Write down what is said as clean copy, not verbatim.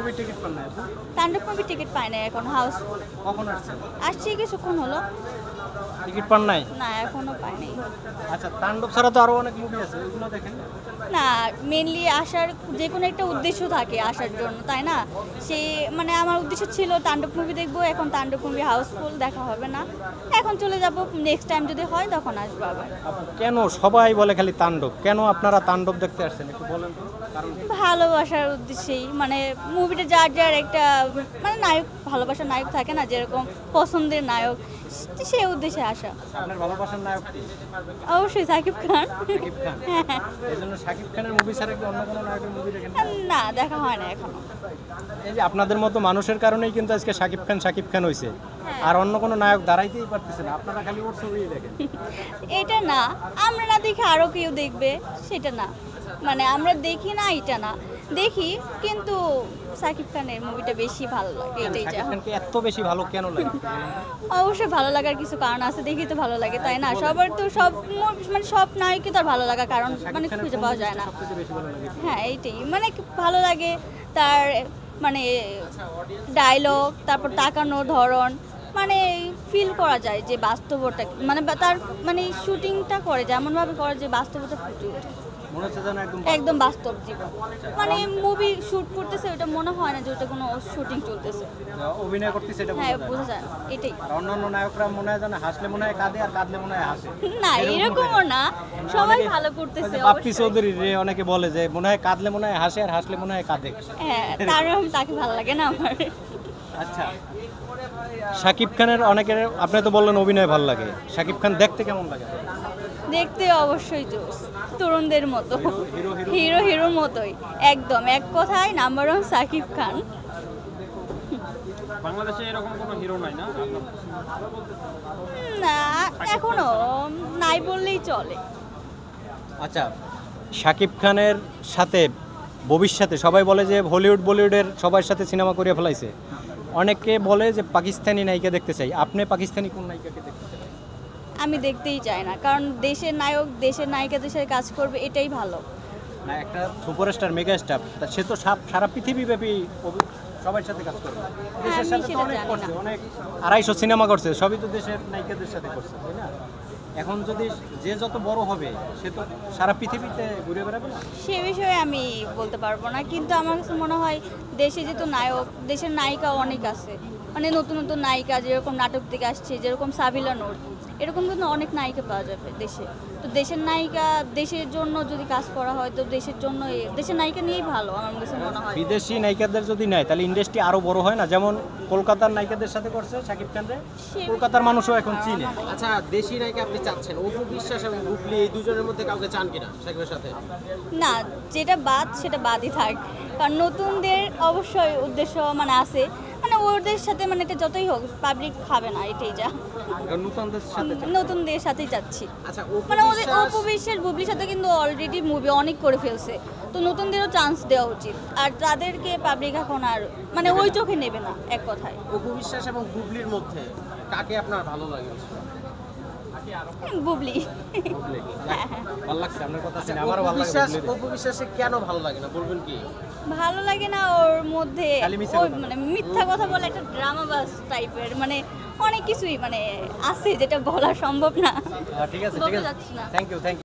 Movie ticket পান না আপু? তাণ্ডব মুভি টিকিট পাই না এখন, হাউস কখন আসছেন? আসছি কিছুক্ষণ হলো। টিকিট পান নাই? না এখনো পাইনি। আচ্ছা, তাণ্ডব ছাড়া তো আরো অনেক মুভি আছে, ওগুলো দেখেন। না মেনলি আসার যে কোনো একটা উদ্দেশ্য থাকে আসার জন্য, তাই না? সেই মানে আমার উদ্দেশ্য ছিল তাণ্ডব মুভি দেখবো, এখন তাণ্ডব মুভি হাউসফুল, দেখা হবে না। এখন চলে যাব, নেক্সট টাইম যদি হয় তখন আসবো আবার। আপু, কেন সবাই বলে খালি তাণ্ডব, কেন আপনারা তাণ্ডব দেখতে আসছেন একটু বলেন তো কারণ। ভালোবাসার উদ্দেশ্যেই, মানে মুভিটা যার যার একটা মানে নায়ক, ভালোবাসার নায়ক থাকে না, যেরকম পছন্দের নায়ক, সেই উদ্দেশ্যে আসা। আপনার ভালোবাসার নায়ক কি? অবশ্যই সাকিব খান। শাকিব খান। এই জন্য শাকিব খানের মুভি ছাড়া কি অন্য কোনো নায়কের মুভি দেখেন? না দেখা হয় না এখনো। এই যে আপনাদের মতো মানুষের কারণেই কিন্তু আজকে শাকিব খান হয়েছে, আর অন্য কোনো নায়ক দাঁড়াইতেই পারতেছে না, আপনারা খালি ওর ছবিই দেখেন। এটা না, আমরা না দেখে আরো কেউ দেখবে সেটা না, মানে আমরা দেখি না এটা না, দেখি কিন্তু সাকিব খানের মুভিটা বেশি ভালো লাগে, এটাই যা। শাকিব খানকে এত বেশি ভালো কেন লাগে? অবশ্যই ভালো লাগার কিছু কারণ আছে, দেখি তো ভালো লাগে, তাই না? সবার তো সব মানে সব নায়কই তো আর ভালো লাগার কারণ মানে খুঁজে পাওয়া যায় না। সবচেয়ে বেশি ভালো লাগে হ্যাঁ এইটাই, মানে ভালো লাগে তার মানে ডায়লগ, তারপর তাকানোর ধরন, মানে ফিল করা যায় যে বাস্তবতা, মানে তার মানে শুটিংটা করে যেমনভাবে করে যে বাস্তবতা ফুটে ওঠে, মনে হচ্ছে যেন একদম একদম বাস্তব জীবন। মানে মুভি শুট করতেছে ওটা মনে হয় না যে ওটা কোনো শুটিং চলতেছে। অভিনয় করতেছে, এটা হ্যাঁ বোঝা যায়। বোঝা যায় না, এটাই। আর অন্যান্য নায়করা মনে হয় যেন হাসলে মনে হয় কাঁদে, আর কাঁদলে মনে হয় হাসে। না এরকমও না, সবাই ভালো করতেছে বাপ্পি অবশ্যই। চৌধুরী রে অনেকে বলে যে মনে হয় কাঁদলে মনে হয় হাসে, আর হাসলে মনে হয় কাঁদে। হ্যাঁ তাকে ভালো লাগে না আমার। আচ্ছা, শাকিব খানের অনেকের, আপনি তো বললেন অভিনয় ভালো লাগে, শাকিব খান দেখতে কেমন লাগে? দেখতে অবশ্যই জোস, তরুণদের মতো, হিরোর মতোই একদম, এক কথায় নাম্বার ওয়ান সাকিব খান। বাংলাদেশে এরকম কোনো হিরো নাই না? না এখনো নাই বললেই চলে। আচ্ছা, শাকিব খানের সাথে ভবিষ্যতে সবাই বলে যে হলিউড বলিউডের সবার সাথে সিনেমা করে ফেলাইছে, অনেকে বলে যে পাকিস্তানি নায়িকা দেখতে চাই, আপনি পাকিস্তানি কোন নায়িকাকে দেখতে চাই? আমি দেখতেই চাই না, কারণ দেশের নায়ক দেশের নায়িকাদের সাথে কাজ করবে এটাই ভালো। না, একটা সুপারস্টার মেগা স্টার, সে তো সারা পৃথিবীব্যাপী সবার সাথে কাজ করবে, দেশের আমি সাথে তো সেটা অনেক জানি করছে, না। অনেক 250 সিনেমা করছে, সবই তো দেশের নায়িকাদের সাথে করছে, তাই না? এখন যদি যে যত বড় হবে সে তো সারা পৃথিবীতে ঘুরে বেড়াবে না। সে বিষয়ে আমি বলতে পারবো না, কিন্তু আমার কাছে মনে হয় দেশে যেহেতু নায়ক, দেশের নায়িকা অনেক আছে, মানে নতুন নতুন নায়িকা যেরকম নাটক থেকে আসছে, যেরকম সাবিলা নূর, এরকম কিন্তু অনেক নায়িকা পাওয়া যাবে দেশে। তো দেশের নায়িকা দেশের জন্য যদি কাজ করা হয় তো দেশের জন্য দেশের নায়িকা নিয়েই ভালো আমার কাছে মনে হয়। বিদেশি নায়িকাদের যদি নেয় তাহলে ইন্ডাস্ট্রি আরো বড় হয় না? যেমন কলকাতার নায়িকাদের সাথে করছে শাকিব খান রে, কলকাতার মানুষও এখন চিনে। আচ্ছা, দেশি নায়িকা আপনি চাচ্ছেন, অপু বিশ্বাস এবং বুবলি এই দুজনের মধ্যে কাউকে চান কিনা শাকিবের সাথে? না, যেটা বাদ সেটা বাদই থাক, কারণ নতুনদের অবশ্যই উদ্দেশ্য মানে আছে, মানে ওদের সাথে মানে এটা যতই হোক পাবলিক খাবে না, এটাই যা। নতুনদের সাথে নতুনদের সাথেই যাচ্ছি, আচ্ছা, অপু মানে ওদের বিশ্বাস অপু বিশ্বাস বুবলির সাথে কিন্তু অলরেডি মুভি অনেক করে ফেলছে, তো নতুনদেরও চান্স দেওয়া উচিত, আর তাদেরকে পাবলিক এখন আর মানে ওই চোখে নেবে না, এক কথায়। অপু বিশ্বাস এবং বুবলির মধ্যে কাকে আপনার ভালো লাগে? বুবলি। ভালো লাগছে আপনার কথা শুনে, অপু আমারও ভালো লাগে বিশ্বাস, বুবলি। অপু বিশ্বাসে কেন ভালো লাগে না বলবেন কি? ভালো লাগে না ওর মধ্যে, খালি মিথ্যা ওই কথা। মানে মিথ্যা কথা বলে একটা ড্রামাবাজ টাইপের, মানে অনেক কিছুই মানে আছে যেটা বলা সম্ভব না, ঠিক আছে, বলতে যাচ্ছি না। Thank you.